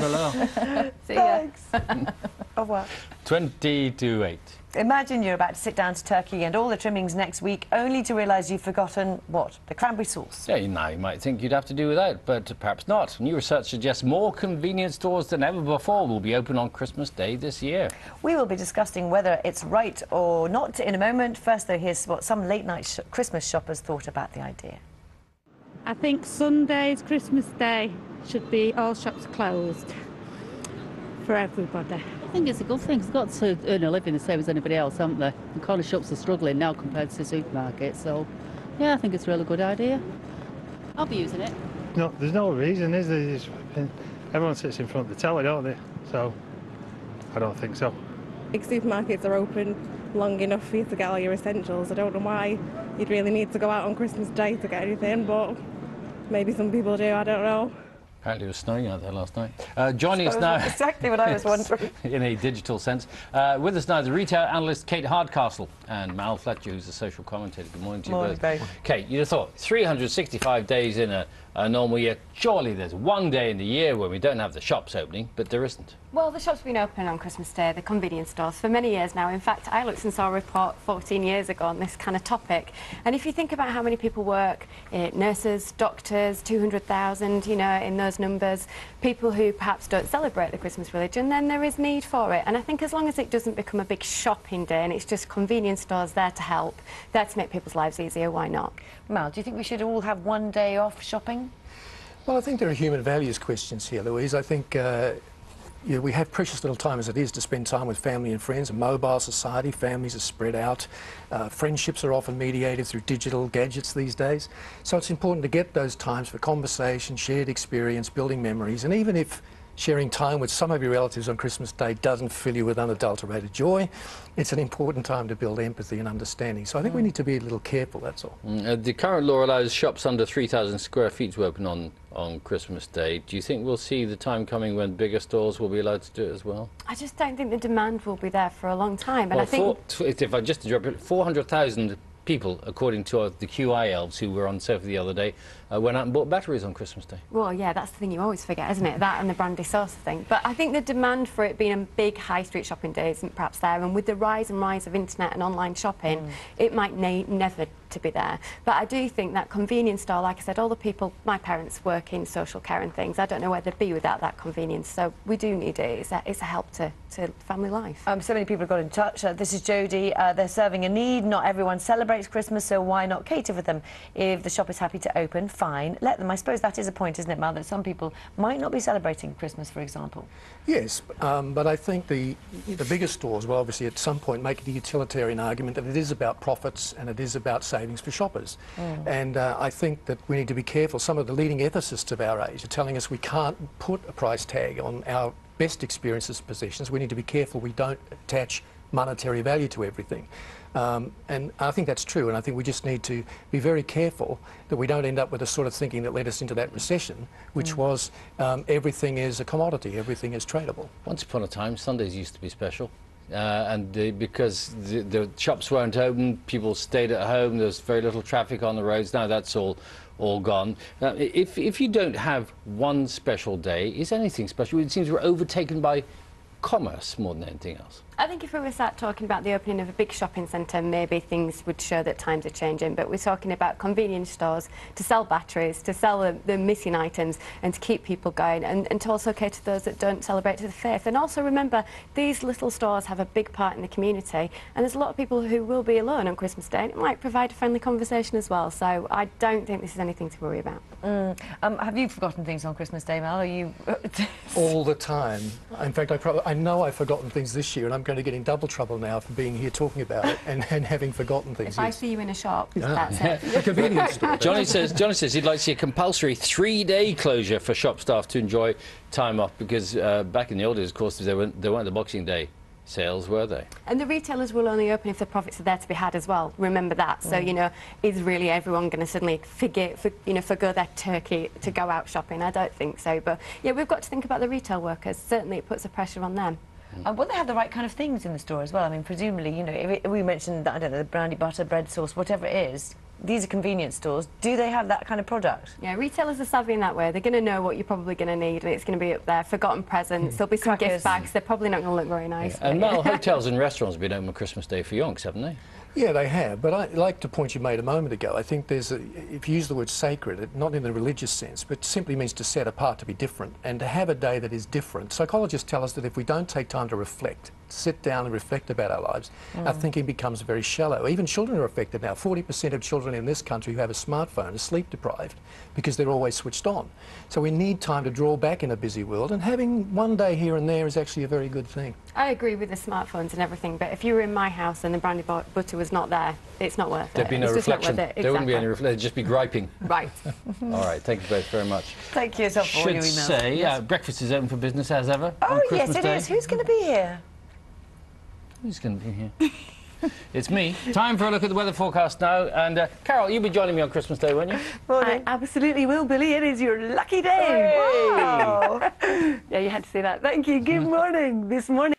Hello. See ya. Thanks. Au revoir. 20 to 8. Imagine you're about to sit down to turkey and all the trimmings next week, only to realise you've forgotten, what? The cranberry sauce. Yeah, now you might think you'd have to do without, but perhaps not. New research suggests more convenience stores than ever before will be open on Christmas Day this year. We will be discussing whether it's right or not in a moment. First, though, here's what some late-night Christmas shoppers thought about the idea. I think Sunday's Christmas Day should be all shops closed for everybody. I think it's a good thing. It's got to earn a living the same as anybody else, haven't they? The corner shops are struggling now compared to the supermarkets, so yeah, I think it's a really good idea. I'll be using it. No, there's no reason, is there? Everyone sits in front of the telly, don't they? So I don't think so. Big supermarkets are open long enough for you to get all your essentials. I don't know why you'd really need to go out on Christmas Day to get anything, but maybe some people do, I don't know. Apparently it was snowing out there last night. Joining us now... Exactly what I was wondering. in a digital sense. With us now, the retail analyst Kate Hardcastle and Mal Fletcher, who's a social commentator. Good morning to you both. Morning. Kate, you'd have thought 365 days in a normal year. Surely there's one day in the year when we don't have the shops opening, but there isn't. Well, the shops have been open on Christmas Day, the convenience stores, for many years now. In fact, I looked and saw a report 14 years ago on this kind of topic. And if you think about how many people work, nurses, doctors, 200,000, you know, in those numbers, people who perhaps don't celebrate the Christmas religion, then there is need for it. And I think as long as it doesn't become a big shopping day and it's just convenience stores there to help, there to make people's lives easier, why not? Mal, do you think we should all have one day off shopping? Well, I think there are human values questions here, Louise. I think we have precious little time as it is to spend time with family and friends. A mobile society, families are spread out. Friendships are often mediated through digital gadgets these days. So it's important to get those times for conversation, shared experience, building memories. And even if sharing time with some of your relatives on Christmas Day doesn't fill you with unadulterated joy, it's an important time to build empathy and understanding. So I think we need to be a little careful, that's all. The current law allows shops under 3,000 square feet to open on Christmas Day. Do you think we'll see the time coming when bigger stores will be allowed to do it as well? I just don't think the demand will be there for a long time. And Well, I think... if I just interrupt, 400,000 people, according to the QI elves who were on Sofa the other day, went out and bought batteries on Christmas Day. Well, yeah, that's the thing you always forget, isn't it? That and the brandy sauce thing. But I think the demand for it being a big high street shopping day isn't perhaps there. And with the rise of internet and online shopping, it might never to be there. But I do think that convenience store, like I said, all the people, my parents work in social care and things, I don't know where they'd be without that convenience. So we do need it. It's a help to family life. So many people have got in touch. This is Jodie. They're serving a need. Not everyone celebrates Christmas, so why not cater for them? If the shop is happy to open, fine, let them. I suppose that is a point, isn't it, Mal, that some people might not be celebrating Christmas, for example. Yes, but I think the bigger stores will obviously at some point make the utilitarian argument that it is about profits and it is about savings for shoppers. And I think that we need to be careful. Some of the leading ethicists of our age are telling us we can't put a price tag on our best experiences and possessions. We need to be careful we don't attach monetary value to everything. And I think that's true, and I think we just need to be very careful that we don't end up with the sort of thinking that led us into that recession, which was everything is a commodity, everything is tradable. Once upon a time, Sundays used to be special. Because the shops weren't open, people stayed at home, there's very little traffic on the roads. Now that's all gone. If you don't have one special day, is anything special? It seems we're overtaken by commerce more than anything else. I think if we were sat talking about the opening of a big shopping centre, maybe things would show that times are changing, but we're talking about convenience stores to sell batteries, to sell the missing items and to keep people going and to also cater to those that don't celebrate to the faith. And also remember, these little stores have a big part in the community and there's a lot of people who will be alone on Christmas Day and it might provide a friendly conversation as well. So I don't think this is anything to worry about. Have you forgotten things on Christmas Day, Mal? Are you... All the time. In fact, I know I've forgotten things this year and I'm going to get in double trouble now for being here talking about it and having forgotten things. If I see you in a shop, that's it. A convenience store. Johnny says he'd like to see a compulsory 3-day closure for shop staff to enjoy time off because back in the old days, of course, there weren't the Boxing Day sales, were they? And the retailers will only open if the profits are there to be had as well. Remember that. So, you know, is really everyone going to suddenly forgo their turkey to go out shopping? I don't think so. But, yeah, we've got to think about the retail workers. Certainly it puts a pressure on them. Will they have the right kind of things in the store as well? I mean, presumably, you know, if we mentioned, I don't know, the brandy butter, bread sauce, whatever it is, these are convenience stores. Do they have that kind of product? Yeah, retailers are savvy in that way. They're going to know what you're probably going to need, and it's going to be up there. Forgotten presents. There'll be some gift bags. They're probably not going to look very nice. And Mal, hotels and restaurants have been open on Christmas Day for yonks, haven't they? Yeah, they have, but I like the point you made a moment ago. I think there's if you use the word sacred, not in the religious sense, but simply means to set apart, to be different, and to have a day that is different. Psychologists tell us that if we don't take time to reflect, sit down and reflect about our lives, our thinking becomes very shallow. Even children are affected now. 40% of children in this country who have a smartphone are sleep deprived because they're always switched on. So we need time to draw back in a busy world, and having one day here and there is actually a very good thing. I agree with the smartphones and everything, but if you were in my house and the brandy butter was not there, it's not worth it. There'd be no reflection. There wouldn't be any reflection. There'd just be griping. Right. All right. Thank you both very much. Thank you so for all your Should emails. say, Yes. breakfast is open for business as ever on Oh, yes, Christmas it Day. is. Who's going to be here? Who's going to be here? It's me. Time for a look at the weather forecast now. And Carol, you'll be joining me on Christmas Day, won't you? I absolutely will, Billy. It is your lucky day. Hey! Wow. Yeah, you had to say that. Thank you. Good morning. This morning.